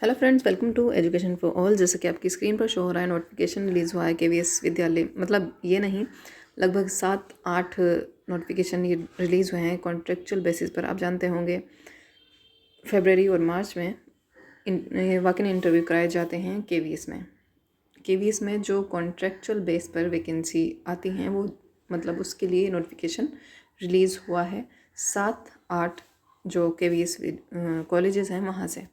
Hello friends, welcome to education for all. जैसे कि आपकी स्क्रीन पर शो हो रहा है, नोटिफिकेशन रिलीज़ हुआ है केवीएस विद्यालय, मतलब ये नहीं, लगभग 7-8 नोटिफिकेशन ये रिलीज़ हुए हैं कॉन्ट्रेक्चुअल बेसिस पर। आप जानते होंगे फरवरी और मार्च में वॉक इन इंटरव्यू कराए जाते हैं केवीएस में। केवीएस में जो कॉन्ट्रेक्चुअल बेस पर वैकेंसी आती हैं वो मतलब उसके लिए नोटिफिकेशन रिलीज़ हुआ है 7-8 जो केवीएस कॉलेजेस हैं वहाँ से।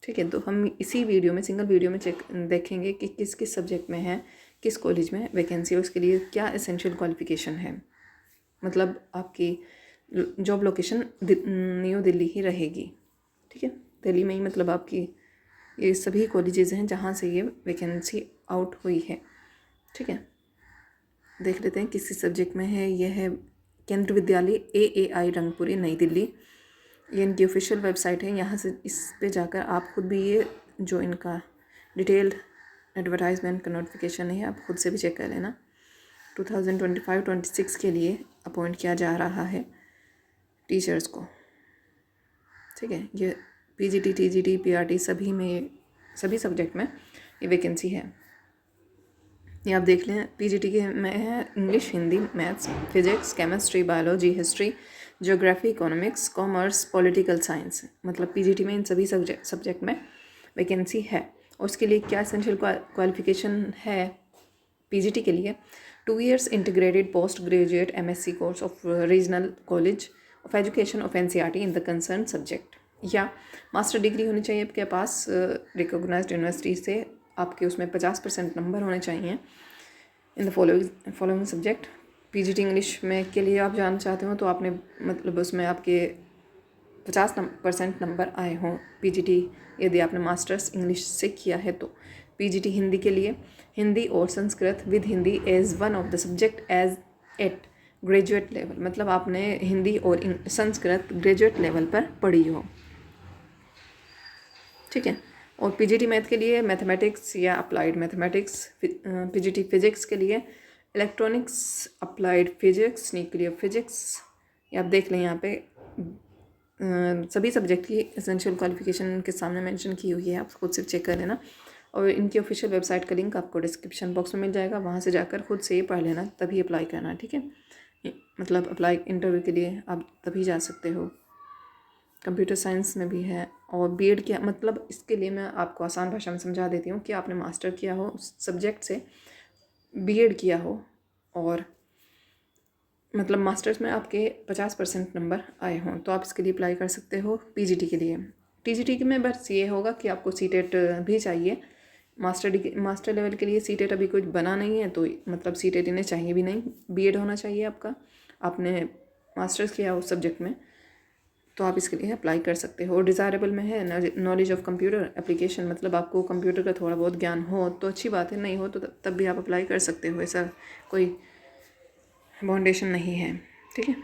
ठीक है, तो हम इसी वीडियो में सिंगल वीडियो में चेक देखेंगे कि किस किस सब्जेक्ट में है, किस कॉलेज में वैकेंसी है, उसके लिए क्या एसेंशियल क्वालिफ़िकेशन है। मतलब आपकी जॉब लोकेशन न्यू दिल्ली ही रहेगी। ठीक है, दिल्ली में ही मतलब आपकी ये सभी कॉलेजेस हैं जहाँ से ये वैकेंसी आउट हुई है। ठीक है, देख लेते हैं किस सब्जेक्ट में है। यह है केंद्र विद्यालय AAI रंगपुरी नई दिल्ली। ये इनकी ऑफिशियल वेबसाइट है। यहाँ से इस पे जाकर आप खुद भी ये जो इनका डिटेल्ड एडवर्टाइजमेंट का नोटिफिकेशन है आप खुद से भी चेक कर लेना। 2025-26 के लिए अपॉइंट किया जा रहा है टीचर्स को। ठीक है, ये PGT, TGT, PRT सभी सब्जेक्ट में ये वैकेंसी है। ये आप देख लें। PGT के में है English, Hindi, maths, physics, chemistry, biology, history, geography, economics, commerce, political science. मतलब PGT में इन सभी सब्जेक्ट में वैकेंसी है। और उसके लिए क्या एसेंशियल क्वालिफिकेशन है PGT के लिए? 2 years integrated post graduate MSc course of regional college of education of NCERT in the concern subject, या मास्टर डिग्री होनी चाहिए आपके पास रिकॉग्नाइज्ड यूनिवर्सिटी से। आपके उसमें 50% नंबर होने चाहिए in the following subject. PGT English में के लिए आप जानना चाहते हो तो आपने मतलब उसमें आपके 50% नंबर आए हों PGT, यदि आपने मास्टर्स इंग्लिश से किया है तो। PGT हिंदी के लिए हिंदी और Sanskrit with Hindi as one of the subject as at graduate level, मतलब आपने हिंदी और संस्कृत ग्रेजुएट लेवल पर पढ़ी हो। ठीक है, और PGT मैथ के लिए मैथमेटिक्स या अप्लाइड मैथमेटिक्स। PGT फिजिक्स के लिए electronics, applied physics, nuclear physics. ये आप देख लें यहाँ पे सभी सब्जेक्ट की एसेंशियल क्वालिफिकेशन के सामने मेंशन की हुई है, आप खुद से चेक कर लेना। और इनकी ऑफिशियल वेबसाइट का लिंक आपको डिस्क्रिप्शन बॉक्स में मिल जाएगा, वहाँ से जाकर खुद से ये पढ़ लेना, तभी अप्लाई करना। ठीक है, मतलब अप्लाई इंटरव्यू के लिए आप तभी जा सकते हो। कंप्यूटर साइंस में भी है। और BEd किया, मतलब इसके लिए मैं आपको आसान भाषा में समझा देती हूँ कि आपने मास्टर किया हो उस सब्जेक्ट से, BEd किया हो, और मतलब मास्टर्स में आपके 50% नंबर आए हों तो आप इसके लिए अप्लाई कर सकते हो PGT के लिए। TGT में बस ये होगा कि आपको CTET भी चाहिए। मास्टर लेवल के लिए CTET अभी कुछ बना नहीं है, तो मतलब CTET इन्हें चाहिए भी नहीं। BEd होना चाहिए आपका, आपने मास्टर्स किया उस सब्जेक्ट में, तो आप इसके लिए अप्लाई कर सकते हो। डिज़ायरेबल में है नॉलेज ऑफ कंप्यूटर एप्लीकेशन, मतलब आपको कंप्यूटर का थोड़ा बहुत ज्ञान हो तो अच्छी बात है, नहीं हो तो तब भी आप अप्लाई कर सकते हो, ऐसा कोई बाउंडेशन नहीं है। ठीक है,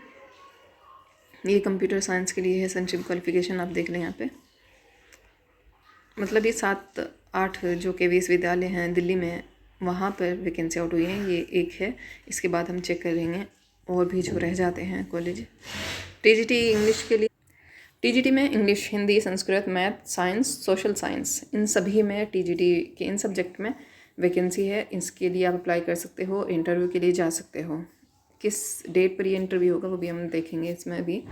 ये कंप्यूटर साइंस के लिए है एसेंशियल क्वालिफिकेशन, आप देख लें यहाँ पे। मतलब ये 7-8 जो KVS विद्यालय हैं दिल्ली में, वहाँ पर वैकेंसी आउट हुई है, ये एक है। इसके बाद हम चेक करेंगे और भी जो रह जाते हैं कॉलेज। TGT इंग्लिश के लिए, TGT में English, Hindi, Sanskrit, math, science, social science, इन सभी में TGT के इन सब्जेक्ट में वैकेंसी है। इसके लिए आप अप्लाई कर सकते हो, इंटरव्यू के लिए जा सकते हो। किस डेट पर ये इंटरव्यू होगा वो भी हम देखेंगे इसमें भी।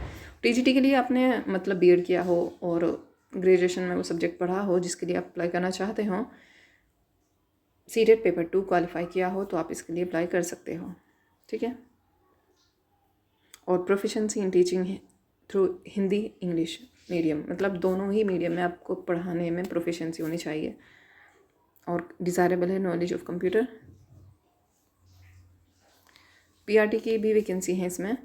TGT के लिए आपने मतलब BEd किया हो और ग्रेजुएशन में वो सब्जेक्ट पढ़ा हो जिसके लिए आप अप्लाई करना चाहते हो, CTET पेपर 2 क्वालिफाई किया हो तो आप इसके लिए अप्लाई कर सकते हो। ठीक है, और प्रोफिशेंसी इन टीचिंग है थ्रू हिंदी इंग्लिश मीडियम, मतलब दोनों ही मीडियम में आपको पढ़ाने में प्रोफिशेंसी होनी चाहिए। और डिज़ायरेबल है नॉलेज ऑफ कंप्यूटर। PRT की भी वैकेंसी है इसमें,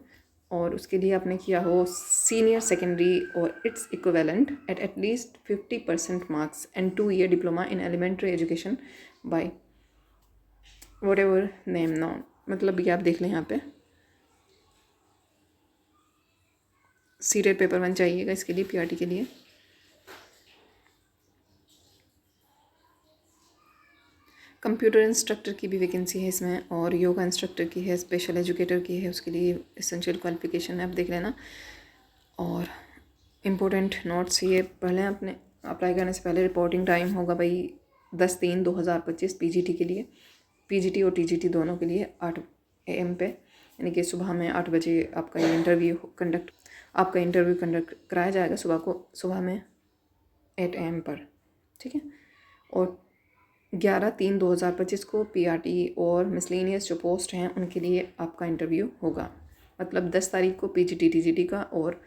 और उसके लिए आपने किया हो सीनियर सेकेंडरी और its equivalent at at least 50% marks and 2 year diploma in elementary education by whatever name known. मतलब ये आप देख लें यहाँ पे CTET पेपर 1 चाहिएगा इसके लिए PRT के लिए। कंप्यूटर इंस्ट्रक्टर की भी वैकेंसी है इसमें, और योगा इंस्ट्रक्टर की है, स्पेशल एजुकेटर की है, उसके लिए एसेंशियल क्वालिफिकेशन है, आप देख लेना। और इम्पोर्टेंट नोट्स ये पढ़ लें अपने, अप्लाई करने से पहले रिपोर्टिंग टाइम होगा भाई 10/3/2025 पीजीटी के लिए, पीजीटी और टीजीटी दोनों के लिए 8 AM पे, यानी कि सुबह में 8 बजे आपका ये इंटरव्यू कंडक्ट कराया जाएगा सुबह में 8 AM पर, ठीक है। और 11/3/2025 को पीआरटी और मिसलेनियस जो पोस्ट हैं उनके लिए आपका इंटरव्यू होगा। मतलब 10 तारीख को पीजीटी टीजीटी का और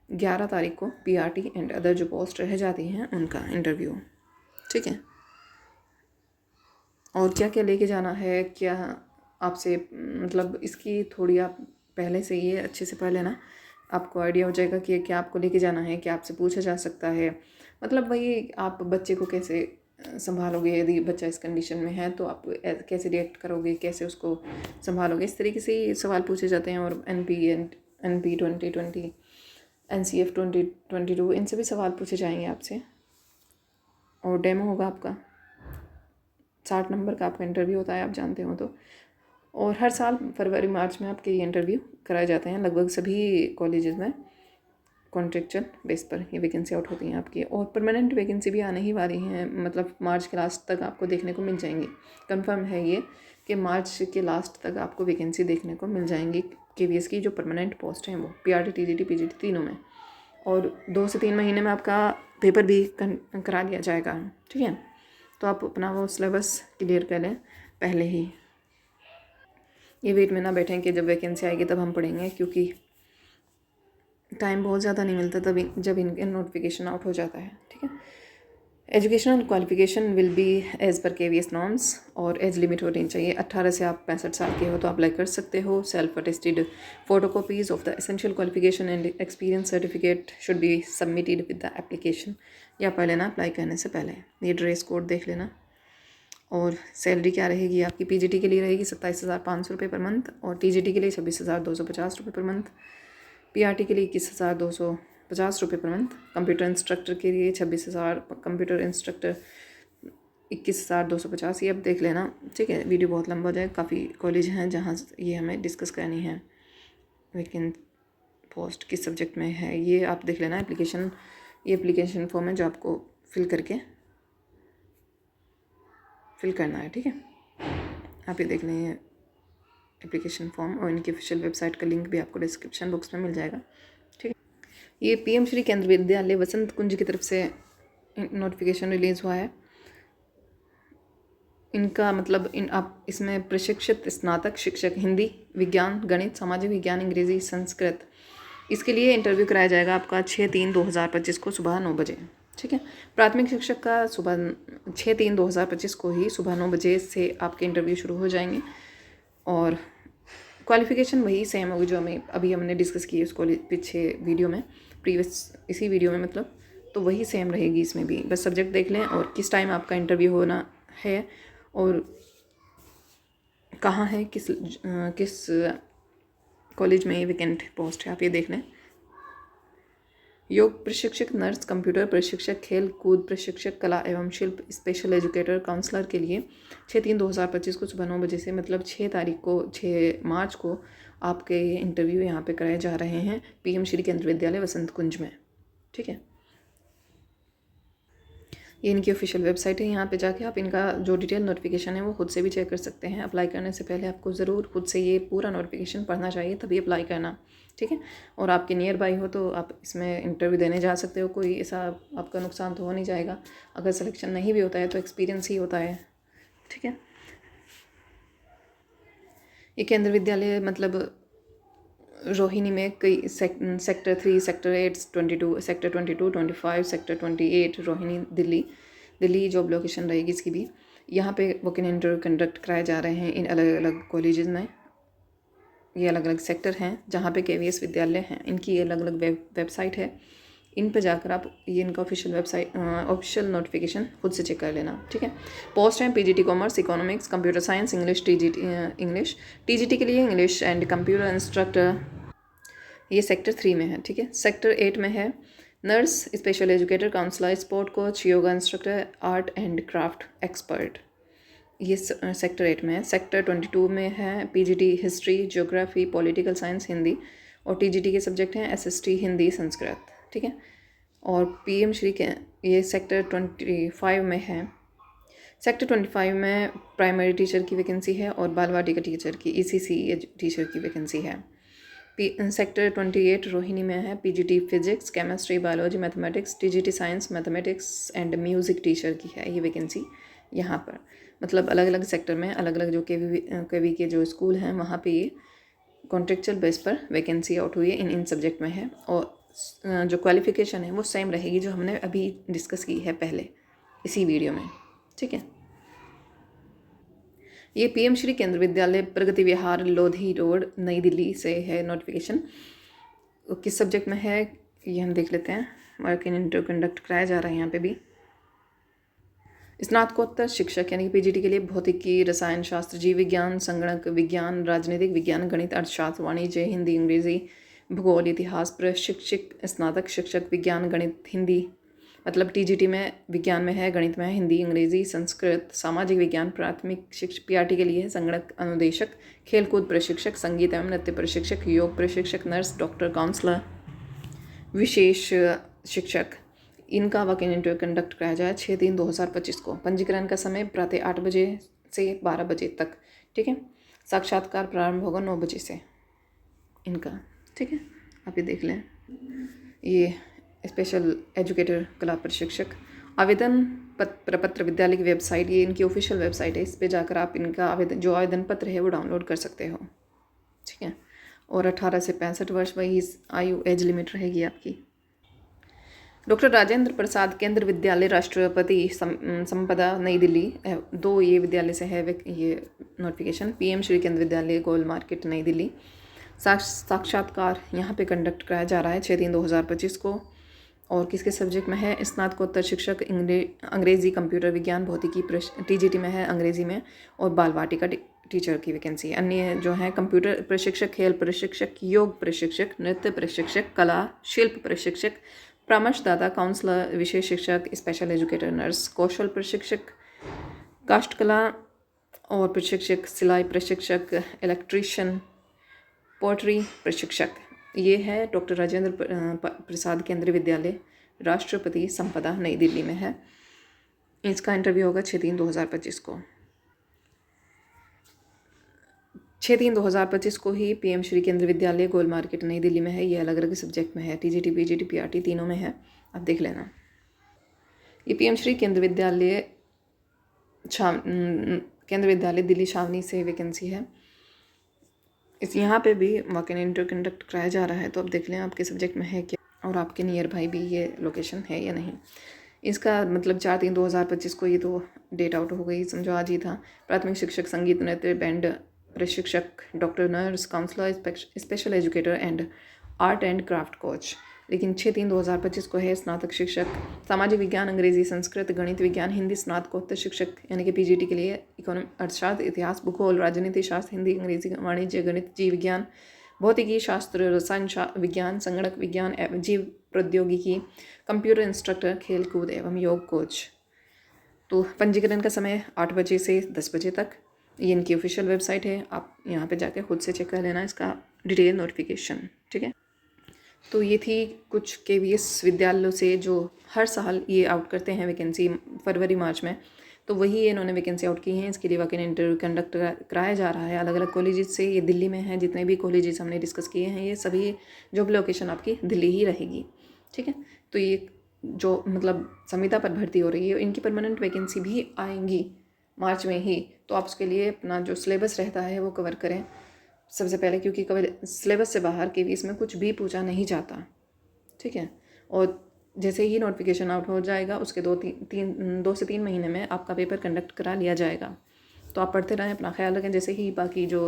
11 तारीख को पीआरटी एंड अदर जो पोस्ट रह जाती हैं उनका इंटरव्यू, ठीक है। और क्या क्या लेके जाना है, क्या आपसे मतलब इसकी थोड़ी आप पहले से ये अच्छे से पढ़ लेना, आपको आइडिया हो जाएगा कि क्या आपको लेके जाना है, क्या आपसे पूछा जा सकता है। मतलब वही आप बच्चे को कैसे संभालोगे, यदि बच्चा इस कंडीशन में है तो आप कैसे रिएक्ट करोगे, कैसे उसको संभालोगे, इस तरीके से ही सवाल पूछे जाते हैं। और NP 2020, NCF 2022, इनसे भी सवाल पूछे जाएंगे आपसे। और डेमो होगा आपका 60 नंबर का आपका इंटरव्यू होता है, आप जानते हो तो। और हर साल फरवरी मार्च में आपके ये इंटरव्यू कराए जाते हैं लगभग सभी कॉलेजेस में, कॉन्ट्रेक्चुअल बेस पर ये वैकेंसी आउट होती हैं आपकी। और परमानेंट वैकेंसी भी आने ही वाली हैं, मतलब मार्च के लास्ट तक आपको देखने को मिल जाएंगी। कंफर्म है ये कि मार्च के लास्ट तक आपको वैकेंसी देखने को मिल जाएंगी KVS की जो परमानेंट पोस्ट हैं वो, PRT TGT PGT तीनों में। और 2 से 3 महीने में आपका पेपर भी करा लिया जाएगा, ठीक है। तो आप अपना वो सिलेबस क्लियर कर लें पहले ही, ये वेट में ना बैठें कि जब वैकेंसी आएगी तब हम पढ़ेंगे, क्योंकि टाइम बहुत ज़्यादा नहीं मिलता तभी जब इनके नोटिफिकेशन आउट हो जाता है, ठीक है। Educational qualification will be as per KVS norms, और एज लिमिट होनी चाहिए 18 से आप 65 साल के हो तो अप्लाई कर सकते हो। Self attested photocopies of the essential qualification and experience certificate should be submitted with the application, या पढ़ लेना अप्लाई करने से पहले। ये ड्रेस कोड देख लेना। और सैलरी क्या रहेगी आपकी, PGT के लिए रहेगी 27,500 रुपये पर मंथ, और TGT के लिए 26,250 रुपये पर मंथ, PRT के लिए 21,250 रुपये पर मंथ, कंप्यूटर इंस्ट्रक्टर के लिए 26,000, कंप्यूटर इंस्ट्रक्टर 21,250। ये अब देख लेना, ठीक है। वीडियो बहुत लंबा हो जाए, काफ़ी कॉलेज हैं जहाँ ये हमें डिस्कस करनी है वैकेंट पोस्ट किस सब्जेक्ट में है, ये आप देख लेना। ये एप्लीकेशन फॉर्म है जो आपको फिल करना है, ठीक है। आप ये देख लें एप्लीकेशन फॉर्म, और इनकी ऑफिशियल वेबसाइट का लिंक भी आपको डिस्क्रिप्शन बॉक्स में मिल जाएगा, ठीक है। ये PM श्री केंद्र विद्यालय वसंत कुंज की तरफ से नोटिफिकेशन रिलीज़ हुआ है। इनका मतलब आप इसमें प्रशिक्षित स्नातक शिक्षक हिंदी, विज्ञान, गणित, सामाजिक विज्ञान, अंग्रेजी, संस्कृत, इसके लिए इंटरव्यू कराया जाएगा आपका 6/3/2025 को सुबह 9 बजे, ठीक है। प्राथमिक शिक्षक का सुबह 6/3/2025 को ही सुबह 9 बजे से आपके इंटरव्यू शुरू हो जाएंगे। और क्वालिफ़िकेशन वही सेम होगी जो हमने डिस्कस की उसको पीछे वीडियो में, इसी वीडियो में मतलब, तो वही सेम रहेगी इसमें भी। बस सब्जेक्ट देख लें और किस टाइम आपका इंटरव्यू होना है और कहाँ है, किस कॉलेज में ये वैकेंट पोस्ट है, आप ये देख लें। योग प्रशिक्षक, नर्स, कंप्यूटर प्रशिक्षक, खेल कूद प्रशिक्षक, कला एवं शिल्प स्पेशल एजुकेटर, काउंसलर के लिए 6/3/2025 को सुबह 9 बजे से, मतलब 6 मार्च को आपके इंटरव्यू यहाँ पे कराए जा रहे हैं PM श्री केंद्र विद्यालय वसंत कुंज में, ठीक है। ये इनकी ऑफिशियल वेबसाइट है, यहाँ पे जाके आप इनका जो डिटेल नोटिफिकेशन है वो खुद से भी चेक कर सकते हैं। अप्लाई करने से पहले आपको ज़रूर खुद से ये पूरा नोटिफिकेशन पढ़ना चाहिए, तभी अप्लाई करना, ठीक है। और आपके नियर बाई हो तो आप इसमें इंटरव्यू देने जा सकते हो, कोई ऐसा आपका नुकसान तो हो नहीं जाएगा। अगर सिलेक्शन नहीं भी होता है तो एक्सपीरियंस ही होता है, ठीक है। ये केंद्र विद्यालय मतलब रोहिणी में कई sector 3, sector 8, 22, sector 22, 25, sector 28, Rohini Delhi job location रहेगी इसकी भी। यहाँ पे वोकेन इंटरव्यू कंडक्ट कराए जा रहे हैं इन अलग अलग कॉलेजेस में। ये अलग अलग सेक्टर हैं जहाँ पे KVS विद्यालय हैं, इनकी अलग अलग वेबसाइट है, इन पे जाकर आप ये इनका ऑफिशियल नोटिफिकेशन खुद से चेक कर लेना, ठीक है। पोस्ट हैं PGT commerce, economics, computer science, English, TGT के लिए इंग्लिश एंड कंप्यूटर इंस्ट्रक्टर, ये सेक्टर 3 में है, ठीक है। सेक्टर 8 में है nurse, special educator, counsellor, sport coach, yoga instructor, art and craft expert, ये सेक्टर 8 में है। सेक्टर 22 में है PGT history, geography, political science, Hindi, और TGT के सब्जेक्ट हैं SST, हिंदी, संस्कृत, ठीक है। और पीएम श्री के ये सेक्टर 25 में है। सेक्टर 25 में प्राइमरी टीचर की वैकेंसी है और बाल वाटिका टीचर की ECC टीचर की वैकेंसी है। सेक्टर 28 रोहिणी में है PGT physics, chemistry, biology, mathematics, TGT science, mathematics and music teacher की है ये वैकेंसी यहाँ पर। मतलब अलग अलग सेक्टर में अलग अलग जो केवी के जो स्कूल हैं वहाँ पे ये कॉन्ट्रेक्चुअल बेस पर वैकेंसी आउट हुई है इन सब्जेक्ट में है। और जो क्वालिफ़िकेशन है वो सेम रहेगी जो हमने अभी डिस्कस की है पहले इसी वीडियो में, ठीक है। ये पीएम श्री केंद्र विद्यालय प्रगति विहार लोधी रोड नई दिल्ली से है नोटिफिकेशन। किस सब्जेक्ट में है ये हम देख लेते हैं। वर्क इन इंटरव्यू कंडक्ट कराया जा रहा है यहाँ पे भी। स्नातकोत्तर शिक्षक यानी कि PGT के लिए भौतिकी, रसायन शास्त्र, जीव विज्ञान, संगणक विज्ञान, राजनीतिक विज्ञान, गणित, अर्थशास्त्र, वाणिज्य, हिंदी, अंग्रेजी, भूगोल, इतिहास, प्रशिक्षक, स्नातक शिक्षक विज्ञान, गणित, हिंदी। मतलब TGT में विज्ञान में है, गणित में है, हिंदी, अंग्रेजी, संस्कृत, सामाजिक विज्ञान, प्राथमिक शिक्षक। PRT के लिए है संगणक अनुदेशक, खेलकूद प्रशिक्षक, संगीत एवं नृत्य प्रशिक्षक, योग प्रशिक्षक, नर्स, डॉक्टर, काउंसलर, विशेष शिक्षक। इनका वॉक इन इंटरव्यू कंडक्ट कराया जाए 6/3/2025 को। पंजीकरण का समय प्रातः 8 बजे से 12 बजे तक, ठीक है। साक्षात्कार प्रारंभ होगा 9 बजे से इनका, ठीक है। आप ये देख लें। ये स्पेशल एजुकेटर कला प्रशिक्षक। आवेदन प्रपत्र विद्यालय की वेबसाइट, ये इनकी ऑफिशियल वेबसाइट है, इस पर जाकर आप इनका आवेदन पत्र है वो डाउनलोड कर सकते हो, ठीक है। और 18 से 65 वर्ष वही आयु एज लिमिट रहेगी आपकी। डॉक्टर राजेंद्र प्रसाद केंद्र विद्यालय राष्ट्रपति संपदा नई दिल्ली 2 ये विद्यालय से है ये नोटिफिकेशन। पीएम श्री केंद्र विद्यालय गोल मार्केट नई दिल्ली। साक्षात्कार यहाँ पे कंडक्ट कराया जा रहा है 6/3/2025 को। और किसके सब्जेक्ट में है? स्नातकोत्तर शिक्षक, अंग्रेजी, कंप्यूटर विज्ञान, भौतिकी, TGT में है अंग्रेजी में, और बाल वाटिका टीचर की वैकेंसी। अन्य जो है कंप्यूटर प्रशिक्षक, खेल प्रशिक्षक, योग प्रशिक्षक, नृत्य प्रशिक्षक, कला शिल्प प्रशिक्षक, परामर्शदाता, काउंसलर, विशेष शिक्षक, स्पेशल एजुकेटर, नर्स, कौशल प्रशिक्षक, काष्ठकला और प्रशिक्षक, सिलाई प्रशिक्षक, इलेक्ट्रीशियन, पोट्री प्रशिक्षक। ये है डॉक्टर राजेंद्र प्रसाद केंद्रीय विद्यालय राष्ट्रपति संपदा नई दिल्ली में है। इसका इंटरव्यू होगा 6/3/2025 को। 6/3/2025 को ही पीएम श्री केंद्र विद्यालय गोल मार्केट नई दिल्ली में है। ये अलग अलग सब्जेक्ट में है, TGT, PGT, PRT तीनों में है, आप देख लेना। ये पीएम श्री केंद्र विद्यालय दिल्ली छावनी से वैकेंसी है। इस यहाँ पे भी वॉक इन इंटरव्यू कंडक्ट कराया जा रहा है, तो आप देख लें आपके सब्जेक्ट में है क्या और आपके नियर बाई भी ये लोकेशन है या नहीं। इसका मतलब 4/3/2025 को ये तो डेट आउट हो गई, समझो आज ही था। प्राथमिक शिक्षक, संगीत, नृत्य, बैंड प्रशिक्षक, doctor, nurse, counsellor, special educator and art and craft coach. लेकिन 6/3/2025 को है स्नातक शिक्षक, सामाजिक विज्ञान, अंग्रेजी, संस्कृत, गणित, विज्ञान, हिंदी, स्नातकोत्तर शिक्षक यानी कि PGT के लिए इकोनॉमिक, अर्थशास्त्र, इतिहास, भूगोल, राजनीति शास्त्र, हिंदी, अंग्रेजी, वाणिज्य, गणित, जीव विज्ञान, भौतिकी शास्त्र, रसायन विज्ञान, संगणक विज्ञान, जीव प्रौद्योगिकी, कंप्यूटर इंस्ट्रक्टर, खेल कूद एवं योग कोच। तो पंजीकरण का समय 8 बजे से 10 बजे तक। ये इनकी ऑफिशियल वेबसाइट है, आप यहाँ पे जाके खुद से चेक कर लेना इसका डिटेल नोटिफिकेशन, ठीक है। तो ये थी कुछ KVS विद्यालयों से जो हर साल ये आउट करते हैं वैकेंसी फरवरी मार्च में, तो वही इन्होंने वैकेंसी आउट की हैं। इसके लिए वॉक इन इंटरव्यू कंडक्ट कराया जा रहा है अलग अलग कॉलेजेस से। ये दिल्ली में है, जितने भी कॉलेजेस हमने डिस्कस किए हैं ये सभी जॉब लोकेशन आपकी दिल्ली ही रहेगी, ठीक है। तो ये जो मतलब संविदा पर भर्ती हो रही है, इनकी परमानेंट वैकेंसी भी आएंगी मार्च में ही। तो आप उसके लिए अपना जो सिलेबस रहता है वो कवर करें सबसे पहले, क्योंकि कवर सिलेबस से बाहर KVS में कुछ भी पूछा नहीं जाता, ठीक है। और जैसे ही नोटिफिकेशन आउट हो जाएगा उसके 2 से 3 महीने में आपका पेपर कंडक्ट करा लिया जाएगा। तो आप पढ़ते रहें, अपना ख्याल रखें। जैसे ही बाकी जो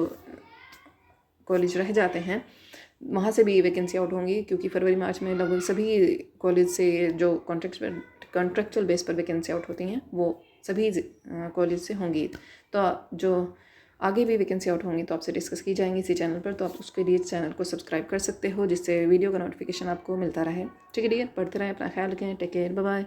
कॉलेज रह जाते हैं वहाँ से भी वैकेंसी आउट होंगी, क्योंकि फरवरी मार्च में लगभग सभी कॉलेज से जो कॉन्ट्रेक्चुअल बेस पर वैकेंसी आउट होती हैं वो सभी कॉलेज से होंगी। तो जो आगे भी वैकेंसी आउट होंगी तो आपसे डिस्कस की जाएंगी इसी चैनल पर, तो आप उसके लिए चैनल को सब्सक्राइब कर सकते हो जिससे वीडियो का नोटिफिकेशन आपको मिलता रहे, ठीक है डियर। पढ़ते रहें, अपना ख्याल रखें, टेक केयर, बाय बाय।